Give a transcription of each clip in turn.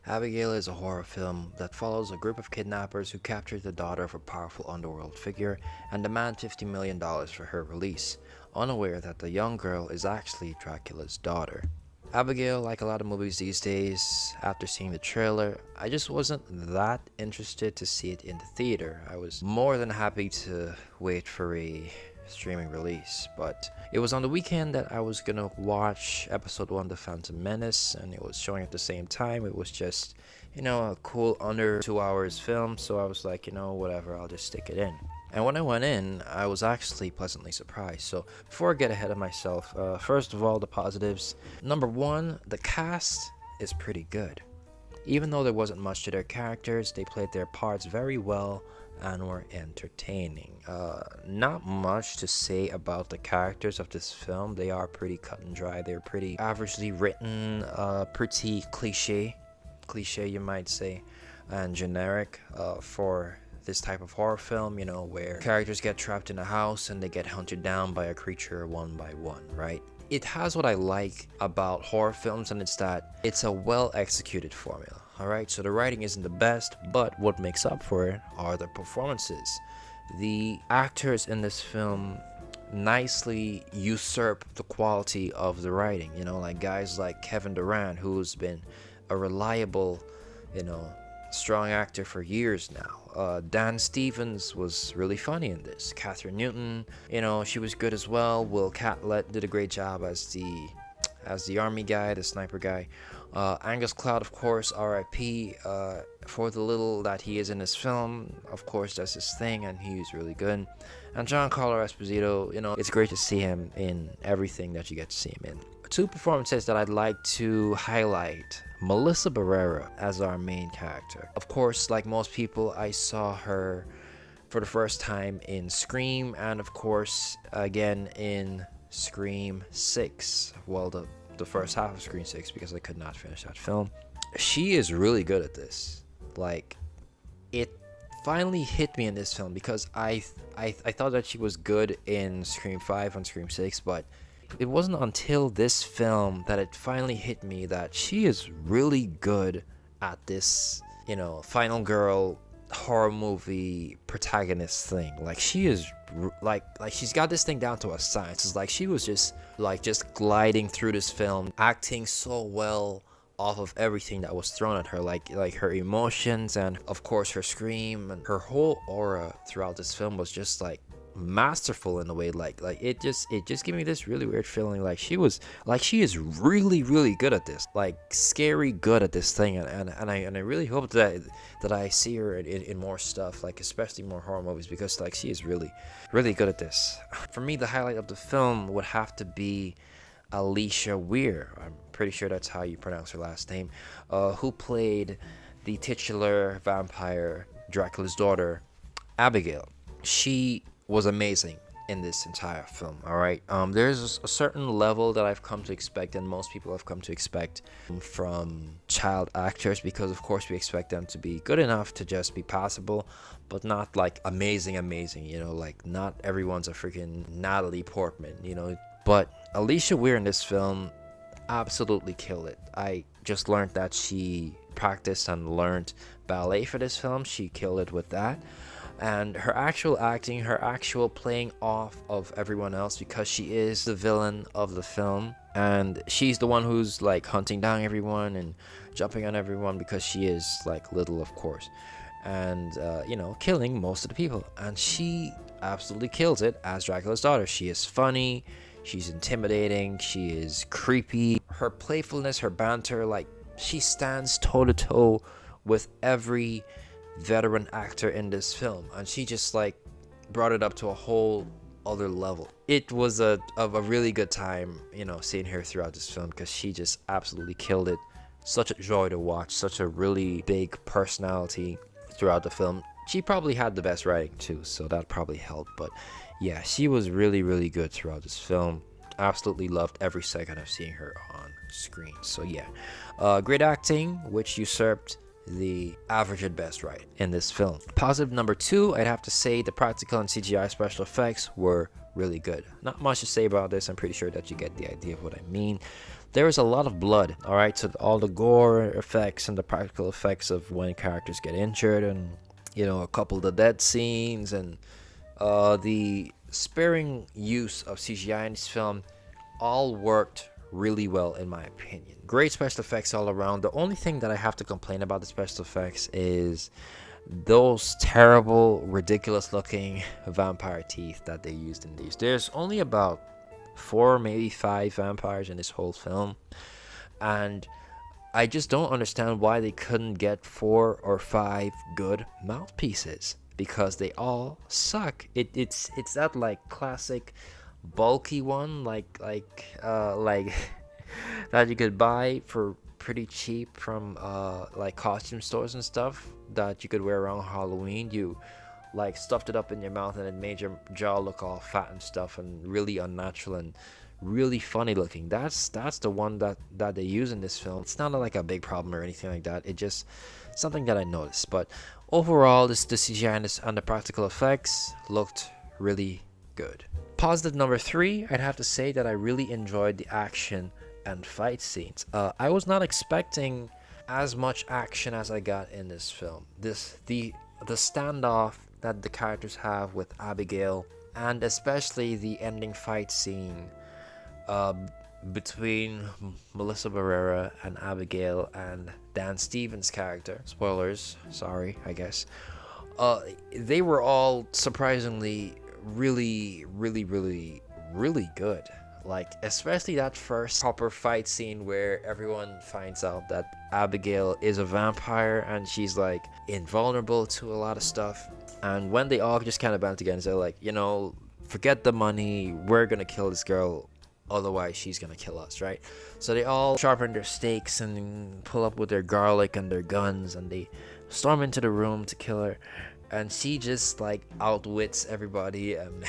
Abigail is a horror film that follows a group of kidnappers who capture the daughter of a powerful underworld figure and demand $50 million for her release, unaware that the young girl is actually Dracula's daughter. Abigail, like a lot of movies these days, after seeing the trailer, I just wasn't that interested to see it in the theater. I was more than happy to wait for a streaming release, but it was on the weekend that I was gonna watch episode 1 The Phantom Menace, and it was showing at the same time. It was just, a cool under 2 hours film, so I was like, whatever, I'll just stick it in. And when I went in, I was actually pleasantly surprised. So before I get ahead of myself, first of all, the positives. Number one, the cast is pretty good. Even though there wasn't much to their characters, they played their parts very well and were entertaining. Not much to say about the characters of this film. They are pretty cut and dry. They're pretty averagely written, pretty cliche you might say, and generic for this type of horror film, where characters get trapped in a house and they get hunted down by a creature one by one, right? It has what I like about horror films, and it's that it's a well executed formula. Alright, so the writing isn't the best, but what makes up for it are the performances. The actors in this film nicely usurp the quality of the writing, like guys like Kevin Durant, who's been a reliable, strong actor for years now. Dan Stevens was really funny in this. Catherine Newton, she was good as well. Will Catlett did a great job as the army guy, the sniper guy. Angus Cloud, of course, R.I.P. For the little that he is in this film, of course, that's his thing, and he's really good. And Giancarlo Esposito, it's great to see him in everything that you get to see him in. Two performances that I'd like to highlight. Melissa Barrera as our main character. Of course, like most people, I saw her for the first time in Scream, and of course, again in Scream 6. Well, the first half of Scream 6, because I could not finish that film. She is really good at this. Like, it finally hit me in this film, because I thought that she was good in Scream 5 and Scream 6, but it wasn't until this film that it finally hit me that she is really good at this, final girl horror movie protagonist thing. Like, she is like she's got this thing down to a science. It's like she was just gliding through this film, acting so well off of everything that was thrown at her, like her emotions, and of course her scream, and her whole aura throughout this film was just masterful in a way. Like it just gave me this really weird feeling like she is really good at this, like scary good at this thing, and I really hope that I see her in more stuff, like especially more horror movies, because she is really good at this. For me, the highlight of the film would have to be Alicia Weir. I'm pretty sure that's how you pronounce her last name, who played the titular vampire Dracula's daughter, Abigail. She was amazing in this entire film. All right, there's a certain level that I've come to expect, and most people have come to expect from child actors, because of course we expect them to be good enough to just be passable, but not amazing. Like, not everyone's a freaking Natalie Portman, But Alicia Weir in this film absolutely killed it. I just learned that she practiced and learned ballet for this film. She killed it with that. And her actual acting, her actual playing off of everyone else, because she is the villain of the film, and she's the one who's hunting down everyone and jumping on everyone, because she is little, of course, and killing most of the people. And she absolutely kills it as Dracula's daughter. She is funny, she's intimidating, she is creepy. Her playfulness, her banter, she stands toe to toe with every veteran actor in this film, and she just brought it up to a whole other level. It was a really good time, seeing her throughout this film, because she just absolutely killed it. Such a joy to watch, such a really big personality throughout the film. She probably had the best writing too, so that probably helped, but yeah, she was really good throughout this film. Absolutely loved every second of seeing her on screen. So yeah, great acting, which usurped the average at best right in this film. Positive number 2, I'd have to say the practical and CGI special effects were really good. Not much to say about this. I'm pretty sure that you get the idea of what I mean. there is a lot of blood. All right, so all the gore effects and the practical effects of when characters get injured, and a couple of the dead scenes, and the sparing use of CGI in this film all worked really well in my opinion. Great special effects all around. The only thing that I have to complain about the special effects is those terrible, ridiculous looking vampire teeth that they used in these. There's only about 4, maybe 5 vampires in this whole film, and I just don't understand why they couldn't get 4 or 5 good mouthpieces, because they all suck. It's that like classic bulky one, like that you could buy for pretty cheap from like costume stores and stuff, that you could wear around Halloween. You like stuffed it up in your mouth and it made your jaw look all fat and stuff and really unnatural and really funny looking. That's the one that they use in this film. It's not like a big problem or anything like that. It just something that I noticed. But overall, the CGI and the practical effects looked really good. Positive number 3, I'd have to say that I really enjoyed the action and fight scenes. I was not expecting as much action as I got in this film. The standoff that the characters have with Abigail, and especially the ending fight scene between Melissa Barrera and Abigail and Dan Stevens' character. Spoilers, sorry, I guess. They were all surprisingly really good. Like, especially that first proper fight scene where everyone finds out that Abigail is a vampire and she's like invulnerable to a lot of stuff. And when they all just kind of band together and say like, forget the money, we're gonna kill this girl, otherwise she's gonna kill us, right? So they all sharpen their stakes and pull up with their garlic and their guns, and they storm into the room to kill her. And she just like outwits everybody, and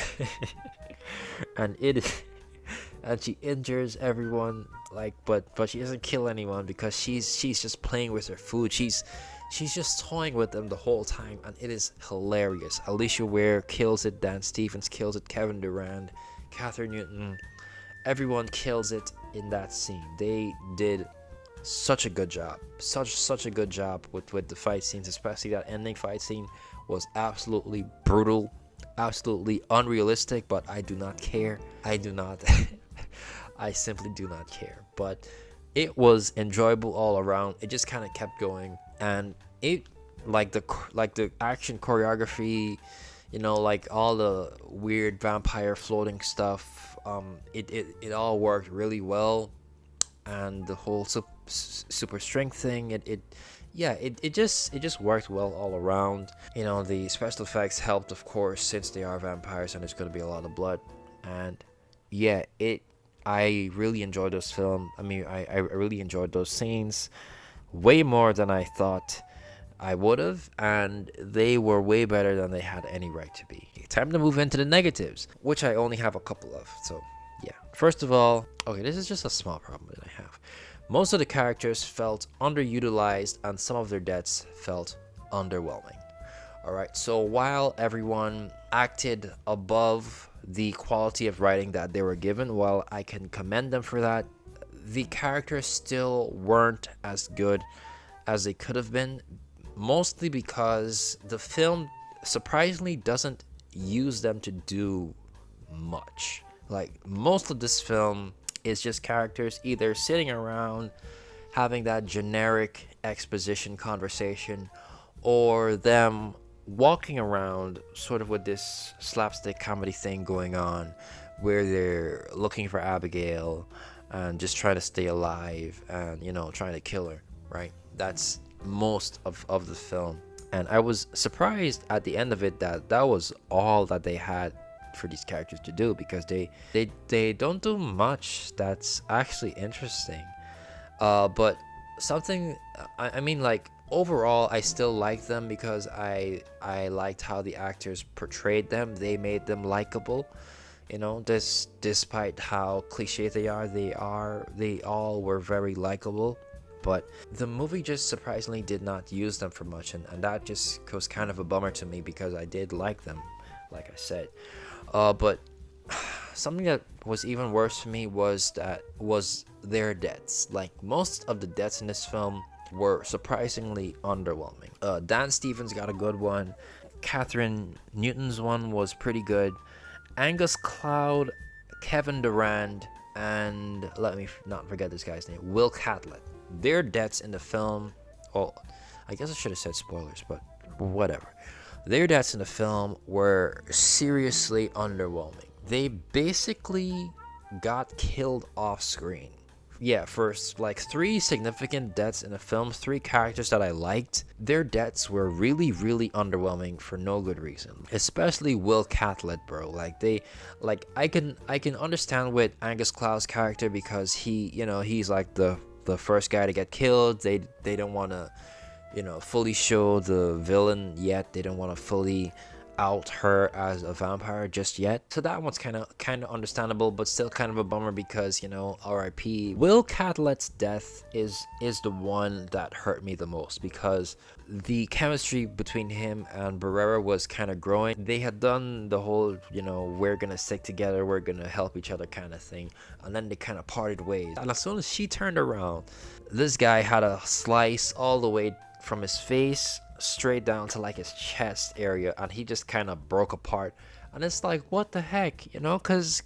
and she injures everyone, like, but she doesn't kill anyone because she's just playing with her food. She's just toying with them the whole time, and it is hilarious. Alicia Ware kills it, Dan Stevens kills it, Kevin Durand, Catherine Newton, everyone kills it in that scene. They did such a good job, such a good job with the fight scenes, especially that ending fight scene was absolutely brutal, absolutely unrealistic, but I do not care. I simply do not care. But it was enjoyable all around. It just kind of kept going, and it like the action choreography, like all the weird vampire floating stuff. It all worked really well, and the whole super strength thing. It just worked well all around. The special effects helped, of course, since they are vampires and there's gonna be a lot of blood. And I really enjoyed this film. I mean, I really enjoyed those scenes way more than I thought I would have, and they were way better than they had any right to be. Time to move into the negatives, which I only have a couple of. So yeah, first of all, okay, this is just a small problem that I have. Most of the characters felt underutilized, and some of their deaths felt underwhelming. Alright, so while everyone acted above the quality of writing that they were given, while I can commend them for that, the characters still weren't as good as they could have been, mostly because the film surprisingly doesn't use them to do much. Like, most of this film is just characters either sitting around having that generic exposition conversation, or them walking around sort of with this slapstick comedy thing going on where they're looking for Abigail and just trying to stay alive and trying to kill her, right? That's most of the film, and I was surprised at the end of it that was all that they had for these characters to do, because they don't do much that's actually interesting. But something, I mean, like, overall I still like them because I liked how the actors portrayed them. They made them likable, despite how cliche they all were very likable. But the movie just surprisingly did not use them for much, and that just was kind of a bummer to me because I did like them, like I said. But something that was even worse for me was their deaths. Like, most of the deaths in this film were surprisingly underwhelming. Dan Stevens got a good one. Catherine Newton's one was pretty good. Angus Cloud, Kevin Durand, and let me not forget this guy's name, Will Catlett. Their deaths in the film, well, I guess I should have said spoilers, but whatever. Their deaths in the film were seriously underwhelming. They basically got killed off screen. Yeah, for like 3 significant deaths in the film, 3 characters that I liked, their deaths were really, really underwhelming for no good reason. Especially Will Catlett, bro. I can understand with Angus Cloud's character because he's like the first guy to get killed. They don't want to, fully show the villain yet. They don't want to fully out her as a vampire just yet, so that one's kind of understandable, but still kind of a bummer because R.I.P. Will Catlett's death is the one that hurt me the most, because the chemistry between him and Barrera was kind of growing. They had done the whole we're gonna stick together, we're gonna help each other kind of thing, and then they kind of parted ways. And as soon as she turned around, this guy had a slice all the way from his face straight down to like his chest area, and he just kind of broke apart. And it's like, what the heck, because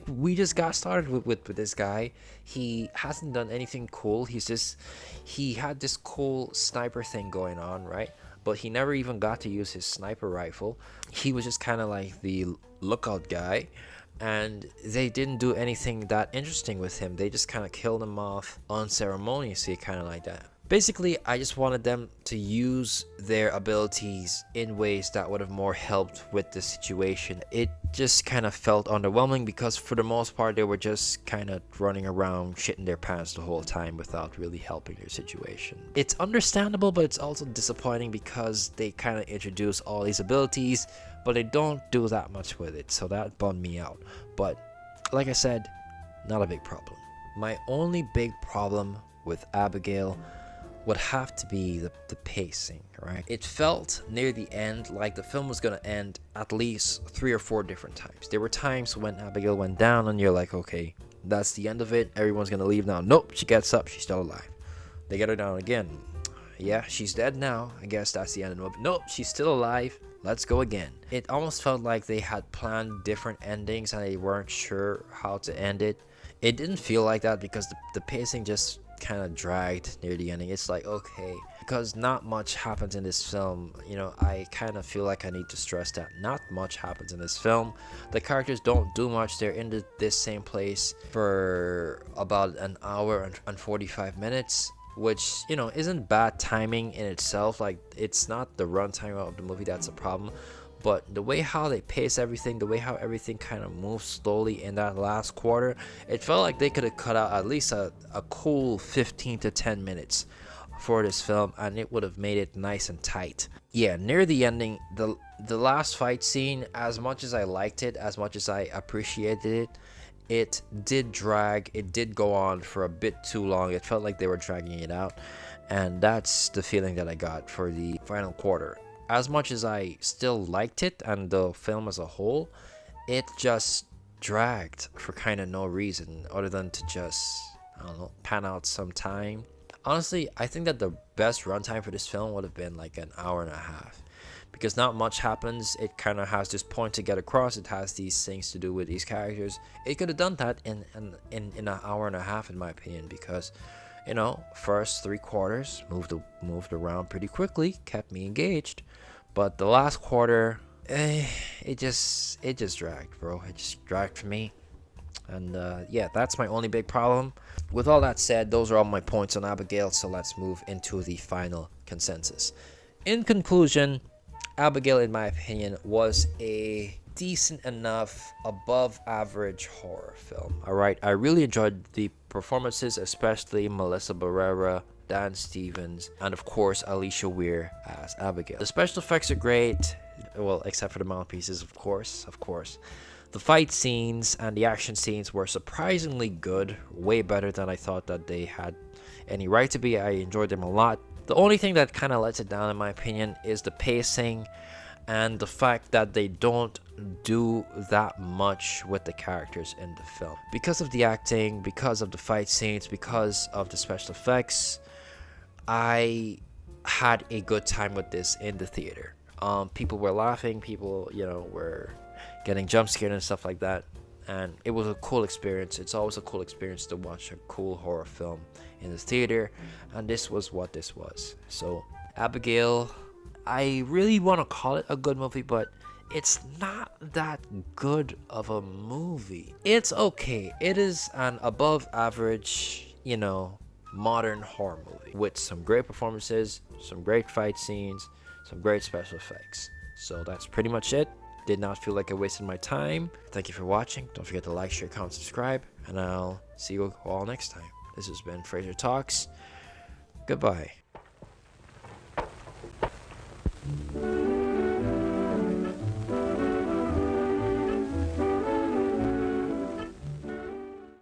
we just got started with this guy. He hasn't done anything cool. He had this cool sniper thing going on, right? But he never even got to use his sniper rifle. He was just kind of like the lookout guy, and they didn't do anything that interesting with him. They just kind of killed him off unceremoniously, kind of like that. Basically, I just wanted them to use their abilities in ways that would have more helped with the situation. It just kind of felt underwhelming because for the most part, they were just kind of running around shitting their pants the whole time without really helping their situation. It's understandable, but it's also disappointing because they kind of introduce all these abilities, but they don't do that much with it, so that bummed me out. But like I said, not a big problem. My only big problem with Abigail would have to be the pacing, right? It felt near the end like the film was gonna end at least 3 or 4 different times. There were times when Abigail went down and you're like, okay, that's the end of it, everyone's gonna leave now. Nope, she gets up, she's still alive. They get her down again. Yeah, she's dead now, I guess that's the end of the movie. Nope, she's still alive, let's go again. It almost felt like they had planned different endings and they weren't sure how to end it. It didn't feel like that because the pacing just kind of dragged near the ending. It's like, okay, because not much happens in this film. I kind of feel like I need to stress that not much happens in this film. The characters don't do much. They're in this same place for about an hour and 45 minutes, which isn't bad timing in itself. Like, it's not the runtime of the movie that's a problem, but the way how they pace everything, the way how everything kind of moves slowly in that last quarter, it felt like they could have cut out at least a cool 15 to 10 minutes for this film, and it would have made it nice and tight. Yeah, near the ending, the last fight scene, as much as I liked it, as much as I appreciated it, it did drag. It did go on for a bit too long. It felt like they were dragging it out, and that's the feeling that I got for the final quarter. As much as I still liked it and the film as a whole, it just dragged for kind of no reason other than to just, I don't know, pan out some time. Honestly, I think that the best runtime for this film would have been like an hour and a half, because not much happens. It kind of has this point to get across. It has these things to do with these characters. It could have done that in an hour and a half, in my opinion, because first 3 quarters moved around pretty quickly, kept me engaged, but the last quarter, it just dragged, bro. It just dragged for me, and yeah, that's my only big problem. With all that said, those are all my points on Abigail, so let's move into the final consensus. In conclusion, Abigail, in my opinion, was a decent enough, above average horror film. Alright, I really enjoyed the performances, especially Melissa Barrera, Dan Stevens, and of course Alicia Weir as Abigail. The special effects are great, well, except for the mouthpieces, of course. The fight scenes and the action scenes were surprisingly good, way better than I thought that they had any right to be. I enjoyed them a lot. The only thing that kind of lets it down, in my opinion, is the pacing and the fact that they don't do that much with the characters in the film. Because of the acting, because of the fight scenes, because of the special effects, I had a good time with this in the theater. People were laughing, people, were getting jump scared and stuff like that. And it was a cool experience. It's always a cool experience to watch a cool horror film in the theater. And this was what this was. So, Abigail, I really want to call it a good movie, but it's not that good of a movie. It's okay. It is an above average, modern horror movie with some great performances, some great fight scenes, some great special effects. So that's pretty much it. Did not feel like I wasted my time. Thank you for watching. Don't forget to like, share, comment, subscribe, and I'll see you all next time. This has been Fraser Talks. Goodbye.